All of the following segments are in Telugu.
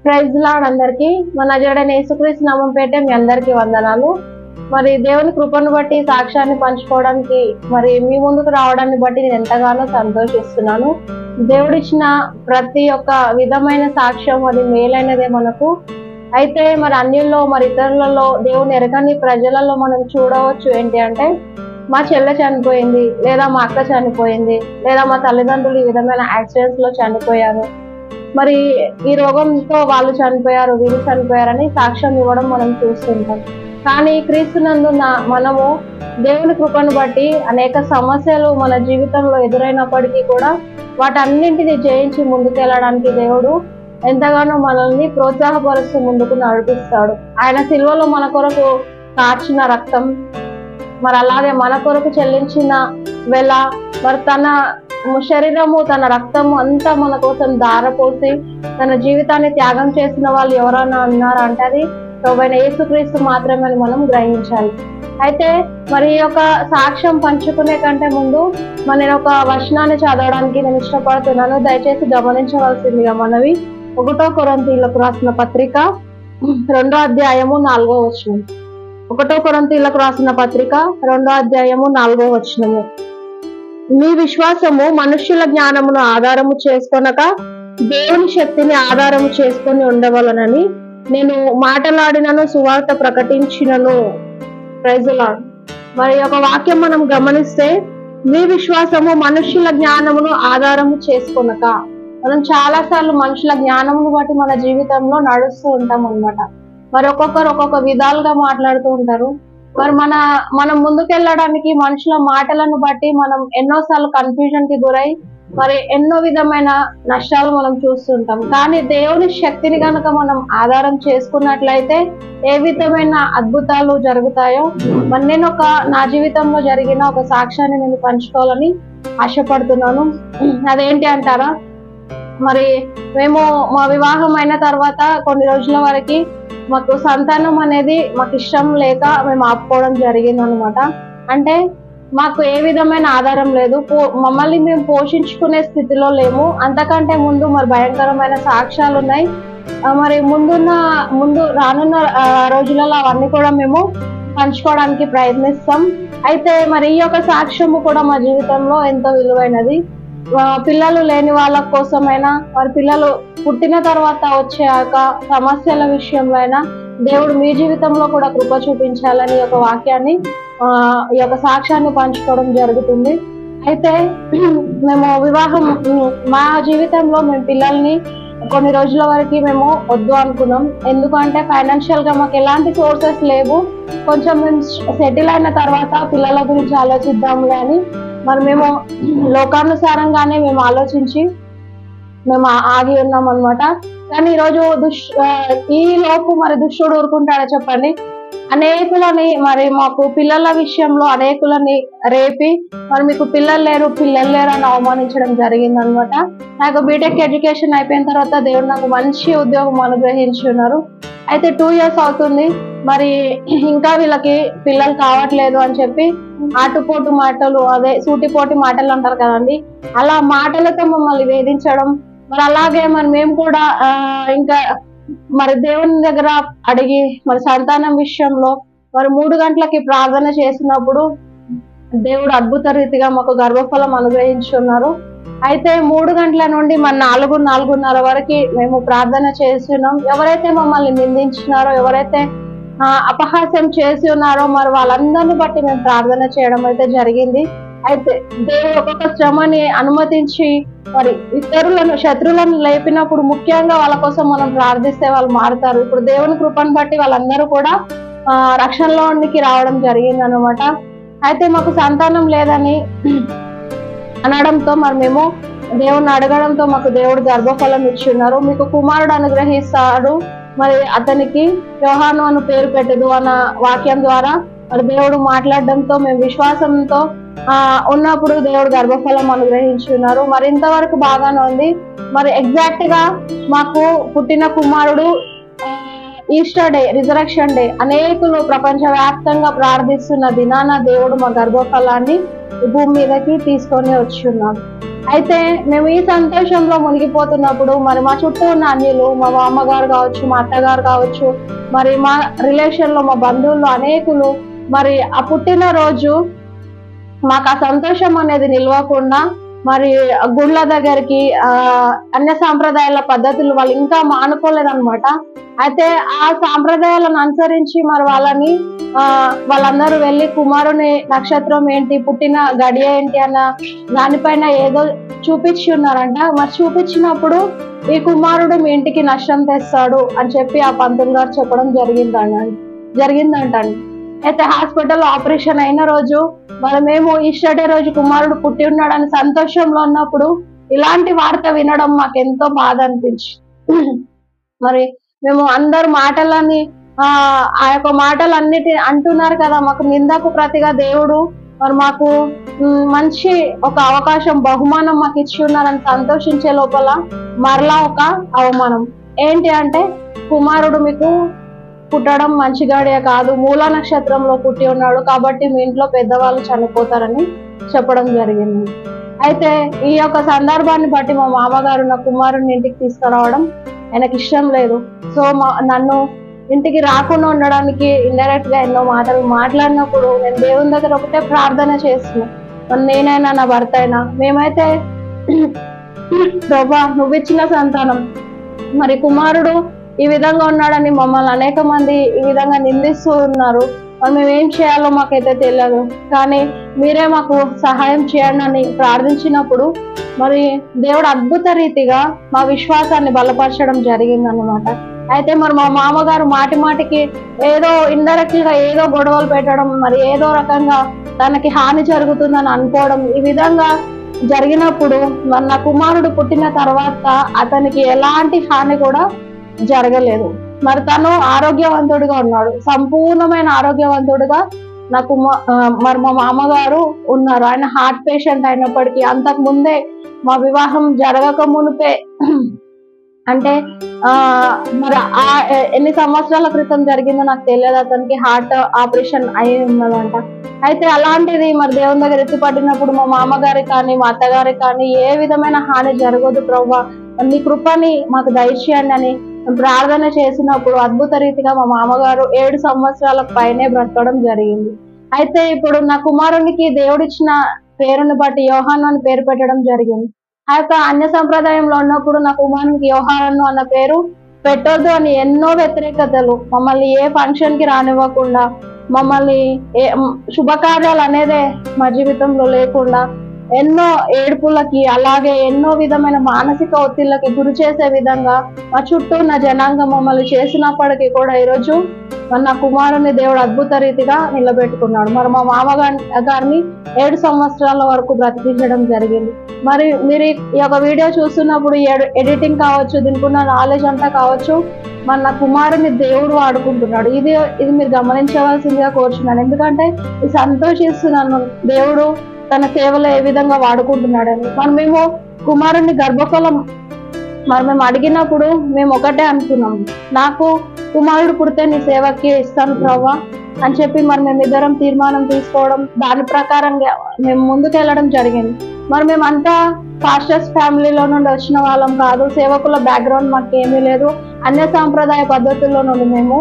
ప్రైజ్ లార్డ్ అందరికి. మన నజరేయుడైన యేసుక్రీస్తు నామం పేరిట మీ అందరికీ వందనాలు. మరి దేవుని కృపను బట్టి సాక్ష్యాన్ని పంచుకోవడానికి మరి మీ ముందుకు రావడాన్ని బట్టి నేను ఎంతగానో సంతోషిస్తున్నాను. దేవుడిచ్చిన ప్రతి ఒక్క విధమైన సాక్ష్యం అది మేలైనదే మనకు. అయితే మరి అన్యుల్లో మరి ఇతరులలో దేవుని ఎరగని ప్రజలలో మనం చూడవచ్చు ఏంటి అంటే, మా చెల్లె చనిపోయింది, లేదా మా అక్క చనిపోయింది, లేదా మా తల్లిదండ్రులు ఈ విధమైన యాక్సిడెంట్స్ లో చనిపోయారు, మరి ఈ రోగంతో వాళ్ళు చనిపోయారు, వీళ్ళు చనిపోయారని సాక్ష్యం ఇవ్వడం మనం చూస్తుంటాం. కానీ క్రీస్తునందున్న మనము దేవుని కృపను బట్టి అనేక సమస్యలు మన జీవితంలో ఎదురైనప్పటికీ కూడా వాటన్నింటినీ జయించి ముందుకెళ్ళడానికి దేవుడు ఎంతగానో మనల్ని ప్రోత్సాహపరుస్తూ ముందుకు నడిపిస్తాడు. ఆయన సిలువలో మన కొరకు కార్చిన రక్తం, మరి అలాగే మన కొరకు చెల్లించిన వెల, మరి తన శరీరము తన రక్తము అంతా మన కోసం ధారపోసి తన జీవితాన్ని త్యాగం చేసిన వాళ్ళు ఎవరైనా ఉన్నారంటే అది ప్రభువైన యేసుక్రీస్తు మాత్రమే అని మనం గ్రహించాలి. అయితే మరి ఈ యొక్క సాక్ష్యం పంచుకునే కంటే ముందు మరి నేను ఒక వచనాన్ని చదవడానికి నేను ఇష్టపడుతున్నాను. దయచేసి గమనించవలసిందిగా మనవి. 1 కొరింథీయులకు రాసిన పత్రిక 2వ అధ్యాయము 4వ వచనం. 1 కొరింథీయులకు రాసిన పత్రిక 2వ అధ్యాయము 4వ వచనము. మీ విశ్వాసము మనుష్యుల జ్ఞానమును ఆధారము చేసుకొనక దేవుని శక్తిని ఆధారము చేసుకొని ఉండవలనని నేను మాటలాడినను సువార్త ప్రకటించినను. Praise the lord. మరి ఒక వాక్యం మనం గమనిస్తే, మీ విశ్వాసము మనుష్యుల జ్ఞానమును ఆధారము చేసుకొనక. మనం చాలా సార్లు మనుషుల జ్ఞానమును బట్టి మన జీవితంలో నడుస్తూ ఉంటాం అన్నమాట. మరి ఒక్కొక్కరు ఒక్కొక్క విధాలుగా మాట్లాడుతూ ఉంటారు. మరి మనం ముందుకెళ్ళడానికి మనుషుల మాటలను బట్టి మనం ఎన్నోసార్లు కన్ఫ్యూజన్ కి గురై మరి ఎన్నో విధమైన నష్టాలు మనం చూస్తుంటాం. కానీ దేవుని శక్తిని కనుక మనం ఆధారం చేసుకున్నట్లయితే ఏ విధమైన అద్భుతాలు జరుగుతాయో మరి నేను నా జీవితంలో జరిగిన ఒక సాక్ష్యాన్ని నేను పంచుకోవాలని ఆశపడుతున్నాను. అదేంటి అంటారా, మరి మేము మా వివాహం అయిన తర్వాత కొన్ని రోజుల వరకు మాకు సంతానం అనేది మాకు ఇష్టం లేక మేము ఆపుకోవడం జరిగింది అనమాట. అంటే మాకు ఏ విధమైన ఆధారం లేదు, మమ్మల్ని మేము పోషించుకునే స్థితిలో లేము. అంతకంటే ముందు మరి భయంకరమైన సాక్ష్యాలు ఉన్నాయి. మరి ముందు రానున్న రోజులలో అవన్నీ కూడా మేము పంచుకోవడానికి ప్రయత్నిస్తాం. అయితే మరి ఈ యొక్క సాక్ష్యము కూడా మా జీవితంలో ఎంతో విలువైనది. పిల్లలు లేని వాళ్ళ కోసమైనా, మరి పిల్లలు పుట్టిన తర్వాత వచ్చే సమస్యల విషయంలో అయినా దేవుడు మీ జీవితంలో కూడా కృప చూపించాలని ఒక వాక్యాన్ని ఈ యొక్క సాక్ష్యాన్ని పంచుకోవడం జరుగుతుంది. అయితే మేము మా జీవితంలో మేము పిల్లల్ని కొన్ని రోజుల వరకు మేము వద్దు అనుకున్నాం. ఎందుకంటే ఫైనాన్షియల్ గా మాకు ఎలాంటి సోర్సెస్ లేవు. కొంచెం మేము సెటిల్ అయిన తర్వాత పిల్లల గురించి ఆలోచిద్దాంలే అని మరి మేము లోకానుసారంగానే మేము ఆలోచించి మేము ఆగి ఉన్నాం అనమాట. కానీ ఈరోజు ఈ లోపు మరి దుష్టుడు ఊరుకుంటాడా చెప్పండి? అనేకులని మరి మాకు పిల్లల విషయంలో అనేకులని రేపి మరి మీకు పిల్లలు లేరు అని అవమానించడం జరిగింది అనమాట. నాకు బీటెక్ ఎడ్యుకేషన్ అయిపోయిన తర్వాత దేవుడు నాకు మంచి ఉద్యోగం అనుగ్రహించి ఉన్నారు. అయితే 2 years అవుతుంది, మరి ఇంకా వీళ్ళకి పిల్లలు కావట్లేదు అని చెప్పి ఆటుపోటు మాటలు, అదే సూటిపోటి మాటలు అంటారు కదండి, అలా మాటలతో మమ్మల్ని వేధించడం. మరి అలాగే మరి మేము కూడా ఇంకా మరి దేవుని దగ్గర అడిగి మరి సంతానం విషయంలో మరి 3 గంటలకి ప్రార్థన చేసినప్పుడు దేవుడు అద్భుత రీతిగా మాకు గర్భఫలం అనుగ్రహించున్నారు. అయితే 3 గంటల నుండి మరి 4:30 వరకు మేము ప్రార్థన చేస్తున్నాం. ఎవరైతే మమ్మల్ని నిందించినారో, ఎవరైతే అపహాస్యం చేసి ఉన్నారో మరి వాళ్ళందరినీ బట్టి మేము ప్రార్థన చేయడం అయితే జరిగింది. అయితే దేవుడు ఒక్కొక్క శ్రమని అనుమతించి మరి శత్రువులను లేపినప్పుడు ముఖ్యంగా వాళ్ళ కోసం మనం ప్రార్థిస్తే వాళ్ళు మారుతారు. ఇప్పుడు దేవుని కృపను బట్టి వాళ్ళందరూ కూడా రక్షణలోనికి రావడం జరిగింది అనమాట. అయితే మాకు సంతానం లేదని అనడంతో మరి మేము దేవుణ్ణి అడగడంతో మాకు దేవుడు గర్భఫలం ఇచ్చున్నారు. మీకు కుమారుడు అనుగ్రహిస్తాడు, మరి అతనికి యోహాను అని పేరు పెట్టదు అన్న వాక్యం ద్వారా మరి దేవుడు మాట్లాడడంతో మేము విశ్వాసంతో ఉన్నప్పుడు దేవుడు గర్భఫలం అనుగ్రహించి ఉన్నారు. మరి ఇంతవరకు బాగానే ఉంది. మరి ఎగ్జాక్ట్ గా మాకు పుట్టిన కుమారుడు ఈస్టర్ డే, రిజరక్షన్ డే అనేకులు ప్రపంచవ్యాప్తంగా ప్రార్థిస్తున్న దినాన దేవుడు మా గర్భఫలాన్ని ఈ భూమి మీదకి తీసుకొని వచ్చి ఉన్నాడు. అయితే మేము ఈ సంతోషంలో మునిగిపోతున్నప్పుడు మరి మా చుట్టూ ఉన్న అన్యులు, మా అమ్మగారు కావచ్చు, మా అత్తగారు కావచ్చు, మరి మా రిలేషన్ లో మా బంధువులు అనేకులు మరి ఆ పుట్టిన రోజు మాకు ఆ సంతోషం అనేది నిలవకుండా మరి గుళ్ళ దగ్గరికి అన్య సాంప్రదాయాల పద్ధతులు వాళ్ళు ఇంకా మానుకోలేదన్నమాట. అయితే ఆ సాంప్రదాయాలను అనుసరించి మరి వాళ్ళందరూ వెళ్ళి కుమారుని నక్షత్రం ఏంటి, పుట్టిన గడియ ఏంటి అన్న దానిపైన ఏదో చూపించి ఉన్నారంట. మరి చూపించినప్పుడు ఈ కుమారుడు మీ ఇంటికి నష్టం తెస్తాడు అని చెప్పి ఆ పంతులు గారు చెప్పడం జరిగిందంటండి. అయితే హాస్పిటల్ ఆపరేషన్ అయిన రోజు మరి మేము ఈస్టర్ డే రోజు కుమారుడు పుట్టి ఉన్నాడని సంతోషంలో ఉన్నప్పుడు ఇలాంటి వార్త వినడం మాకు ఎంతో బాధ అనిపించి మరి మేము అందరు మాటలని ఆ యొక్క మాటలన్నిటి అంటున్నారు కదా, మాకు నిందకు ప్రతిగా దేవుడు మరి మాకు మంచి ఒక అవకాశం, బహుమానం మాకు ఇచ్చి ఉన్నారని సంతోషించే లోపల మరలా ఒక అవమానం ఏంటి అంటే, కుమారుడు మీకు పుట్టడం మంచిగాడే కాదు, మూల నక్షత్రంలో పుట్టి ఉన్నాడు కాబట్టి మీ ఇంట్లో పెద్దవాళ్ళు చనిపోతారని చెప్పడం జరిగింది. అయితే ఈ యొక్క సందర్భాన్ని బట్టి మా మామగారు నా కుమారుడిని ఇంటికి తీసుకురావడం ఆయనకి ఇష్టం లేదు. సో నన్ను ఇంటికి రాకుండా ఉండడానికి ఇండైరెక్ట్ గా ఎన్నో మాటలు మాట్లాడినప్పుడు నేను దేవుని దగ్గర ఒకటే ప్రార్థన చేస్తున్నాను, నేనైనా నా భర్త అయినా మేమైతే ప్రభా నువ్వు ఇచ్చిన సంతానం, మరి కుమారుడు ఈ విధంగా ఉన్నాడని మమ్మల్ని అనేక మంది ఈ విధంగా నిందిస్తూ ఉన్నారు, మరి మేము ఏం చేయాలో మాకైతే తెలియదు, కానీ మీరే మాకు సహాయం చేయండి అని ప్రార్థించినప్పుడు మరి దేవుడు అద్భుత రీతిగా మా విశ్వాసాన్ని బలపరచడం జరిగిందన్నమాట. అయితే మరి మా మామగారు మాటి మాటికి ఏదో ఇండైరెక్ట్ గా ఏదో గొడవలు పెట్టడం, మరి ఏదో రకంగా తనకి హాని జరుగుతుందని అనుకోవడం, ఈ విధంగా జరిగినప్పుడు మరి నా కుమారుడు పుట్టిన తర్వాత అతనికి ఎలాంటి హాని కూడా జరగలేదు. మరి తను ఆరోగ్యవంతుడిగా ఉన్నాడు, సంపూర్ణమైన ఆరోగ్యవంతుడిగా నాకు మరి మా మామగారు ఉన్నారు. ఆయన హార్ట్ పేషెంట్ అయినప్పటికీ అంతకు ముందే మా వివాహం జరగక మునిపే అంటే మరి ఎన్ని సంవత్సరాల క్రితం జరిగిందో నాకు తెలియదు, అతనికి హార్ట్ ఆపరేషన్ అయి ఉన్నదంట. అయితే అలాంటిది మరి దేవుని దగ్గర ఎత్తిపడినప్పుడు మా మామగారికి కానీ మా అత్తగారికి కానీ ఏ విధమైన హాని జరగదు ప్రభువా, నీ కృపని మాకు దయచేయండి అని ప్రార్థన చేసినప్పుడు అద్భుత రీతిగా మా మామగారు 7 సంవత్సరాల పైనే బ్రతకడం జరిగింది. అయితే ఇప్పుడు నా కుమారునికి దేవుడిచ్చిన పేరుని బట్టి యోహాను అని పేరు పెట్టడం జరిగింది. ఆ యొక్క అన్య సంప్రదాయంలో ఉన్నప్పుడు నా కుమారునికి యోహాను అన్న పేరు పెట్టొద్దు అని ఎన్నో వ్యతిరేకతలు, మమ్మల్ని ఏ ఫంక్షన్ కి రానివ్వకుండా, మమ్మల్ని శుభకార్యాలు అనేదే మా జీవితంలో లేకుండా ఎన్నో ఏడుపులకి అలాగే ఎన్నో విధమైన మానసిక ఒత్తిళ్ళకి గురి చేసే విధంగా మా చుట్టూ ఉన్న జనాంగం మమ్మల్ని చేసినప్పటికీ కూడా ఈరోజు మన కుమారుని దేవుడు అద్భుత రీతిగా నిలబెట్టుకున్నాడు. మరి మా మామగారిని 7 సంవత్సరాల వరకు బ్రతికించడం జరిగింది. మరి మీరు ఈ యొక్క వీడియో చూస్తున్నప్పుడు ఎడిటింగ్ కావచ్చు, దీనికి ఉన్న నాలెడ్జ్ అంతా కావచ్చు, మన కుమారుని దేవుడు వాడుకుంటున్నాడు. ఇది మీరు గమనించవలసిందిగా కోరుచున్నాను. ఎందుకంటే ఇది సంతోషిస్తున్నాను, దేవుడు తన సేవలో ఏ విధంగా వాడుకుంటున్నాడని. మరి మేము కుమారుని గర్భఫలం మరి మేము అడిగినప్పుడు మేము ఒకటే అనుకున్నాం, నాకు కుమారుడు పుడితే నీ సేవకి ఇస్తాను ప్రభా అని చెప్పి మరి మేమిద్దరం తీర్మానం తీసుకోవడం, దాని ప్రకారంగా మేము ముందుకెళ్ళడం జరిగింది. మరి మేమంతా పాస్టర్స్ ఫ్యామిలీలో నుండి వచ్చిన వాళ్ళం కాదు, సేవకుల బ్యాక్గ్రౌండ్ మాకు ఏమీ లేదు, అన్య సాంప్రదాయ పద్ధతుల్లో నుండి మేము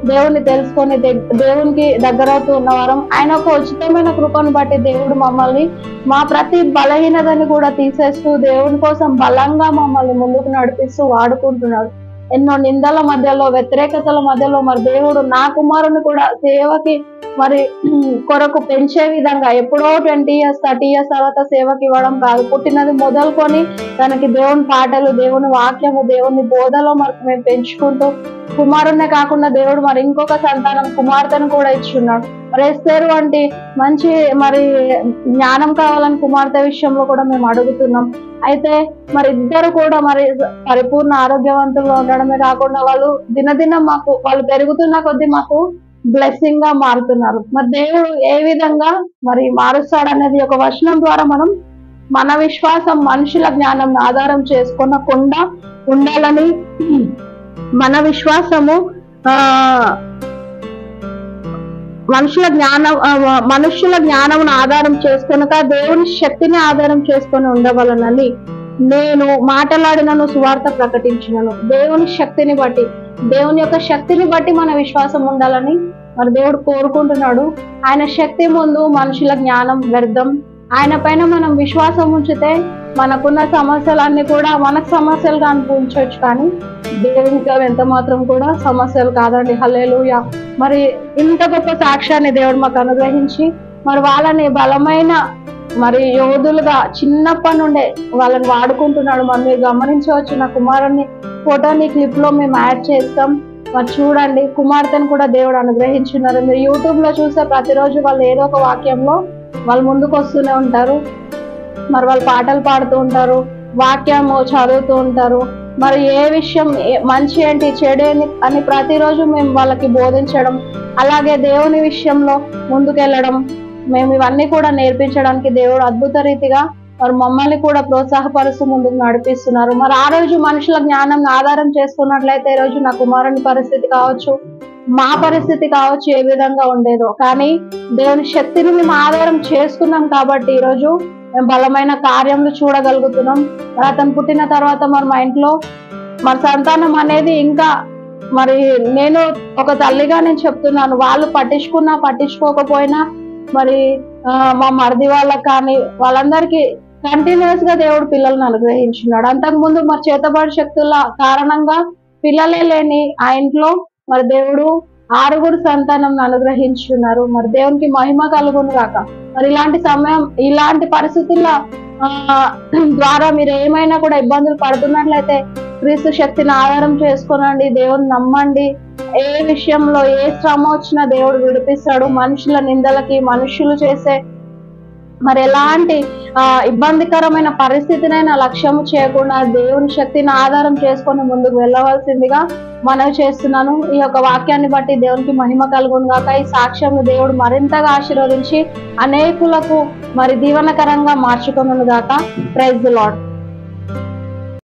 దేవుని తెలుసుకొని దేవునికి దగ్గరవుతూ ఉన్నవారం. ఆయన ఒక ఉచితమైన కృపను బట్టి దేవుడు మమ్మల్ని మా ప్రతి బలహీనతని కూడా తీసేస్తూ దేవుని కోసం బలంగా మమ్మల్ని ముందుకు నడిపిస్తూ వాడుకుంటున్నాడు. ఎన్నో నిందల మధ్యలో, వ్యతిరేకతల మధ్యలో మరి దేవుడు నా కుమారుని కూడా సేవకి మరి కొరకు పెంచే విధంగా, ఎప్పుడో 20 years 30 years తర్వాత సేవకి ఇవ్వడం కాదు, పుట్టినది మొదలుకొని తనకి దేవుని పాటలు, దేవుని వాక్యము, దేవుని బోధలో మరి మేము పెంచుకుంటూ కుమారునే కాకుండా దేవుడు మరి ఇంకొక సంతానం కుమార్తెను కూడా ఇచ్చున్నాడు. మరి ఎస్తేరు వంటి మంచి మరి జ్ఞానం కావాలని కుమార్తె విషయంలో కూడా మేము అడుగుతున్నాం. అయితే మరి ఇద్దరు కూడా మరి పరిపూర్ణ ఆరోగ్యవంతులుగా ఉండడమే కాకుండా వాళ్ళు దినదినం వాళ్ళు పెరుగుతున్న కొద్దీ మాకు బ్లెస్సింగ్ గా మారుతున్నారు. మరి దేవుడు ఏ విధంగా మరి మారుస్తాడనేది ఒక వచనం ద్వారా మనం మన విశ్వాసం మనుషుల జ్ఞానం ఆధారం చేసుకోనకుండా ఉండాలని, మన విశ్వాసము మనుష్యుల జ్ఞానం ఆధారం చేసుకొనక దేవుని శక్తిని ఆధారం చేసుకొని ఉండవలనని నేను మాట్లాడినను, సువార్త ప్రకటించినను. దేవుని శక్తిని బట్టి, దేవుని యొక్క శక్తిని బట్టి మన విశ్వాసం ఉండాలని మరి దేవుడు కోరుకుంటున్నాడు. ఆయన శక్తి ముందు మనుషుల జ్ఞానం వ్యర్థం. ఆయన పైన మనం విశ్వాసం ఉంచితే మనకున్న సమస్యలన్నీ కూడా మనకు సమస్యలుగా అనిపించవచ్చు, కానీ దేవునికి అవి ఎంత మాత్రం కూడా సమస్యలు కాదండి. హల్లెలూయా. మరి ఇంత గొప్ప సాక్ష్యాన్ని దేవుడు మాకు అనుగ్రహించి మరి వాళ్ళని బలమైన మరి యోధులుగా చిన్నప్పటి నుండే వాళ్ళని వాడుకుంటున్నాడు. మనం మీరు గమనించవచ్చు. నా కుమారుని ఫోటోని క్లిప్ లో మేము యాడ్ చేస్తాం. మరి చూడండి, కుమార్తెను కూడా దేవుడు అనుగ్రహించున్నారు. మీరు యూట్యూబ్ లో చూస్తే ప్రతిరోజు వాళ్ళు ఏదో ఒక వాక్యంలో వాళ్ళు ముందుకు వస్తూనే ఉంటారు. మరి వాళ్ళు పాటలు పాడుతూ ఉంటారు, వాక్యము చదువుతూ ఉంటారు. మరి ఏ విషయం మంచి ఏంటి చెడు అని ప్రతిరోజు మేము వాళ్ళకి బోధించడం, అలాగే దేవుని విషయంలో ముందుకెళ్ళడం, మేము ఇవన్నీ కూడా నేర్పించడానికి దేవుడు అద్భుత రీతిగా మరి మమ్మల్ని కూడా ప్రోత్సాహపరుస్తూ ముందుకు నడిపిస్తున్నారు. మరి ఆ రోజు మనుషుల జ్ఞానం ఆధారం చేసుకున్నట్లయితే ఈ రోజు నా కుమారుని పరిస్థితి కావచ్చు, మా పరిస్థితి కావచ్చు ఏ విధంగా ఉండేదో, కానీ దేవుని శక్తిని మేము ఆధారం చేసుకున్నాం కాబట్టి ఈరోజు మేము బలమైన కార్యములు చూడగలుగుతున్నాం. మరి అతను పుట్టిన తర్వాత మరి మా ఇంట్లో మరి సంతానం అనేది ఇంకా మరి నేను ఒక తల్లిగా నేను చెప్తున్నాను, వాళ్ళు పట్టించుకోకపోయినా మరి మా మరిది వాళ్ళకి కానీ వాళ్ళందరికీ కంటిన్యూస్ గా దేవుడు పిల్లల్ని అనుగ్రహించున్నాడు. అంతకుముందు మరి చేతబడి శక్తుల కారణంగా పిల్లలే లేని ఆ ఇంట్లో మరి దేవుడు 6 సంతానం అనుగ్రహించున్నారు. మరి దేవునికి మహిమ కలుగును గాక. మరి ఇలాంటి సమయం, ఇలాంటి పరిస్థితుల ద్వారా మీరు ఏమైనా కూడా ఇబ్బందులు పడుతున్నట్లయితే క్రీస్తు శక్తిని ఆధారం చేసుకోనండి, దేవుని నమ్మండి. ఏ విషయంలో ఏ శ్రమ వచ్చినా దేవుడు విడిపిస్తాడు. మనుషుల నిందలకి, మనుషులు చేసే మరి ఎలాంటి ఇబ్బందికరమైన పరిస్థితినైనా లక్ష్యము చేయకుండా దేవుని శక్తిని ఆధారం చేసుకొని ముందుకు వెళ్ళవలసిందిగా మనవి చేస్తున్నాను. ఈ యొక్క వాక్యాన్ని బట్టి దేవునికి మహిమ కలుగును గాక. ఈ సాక్ష్యం దేవుడు మరింతగా ఆశీర్వదించి అనేకులకు మరి దీవెనకరంగా మార్చుకొనును గాక. Praise the lord.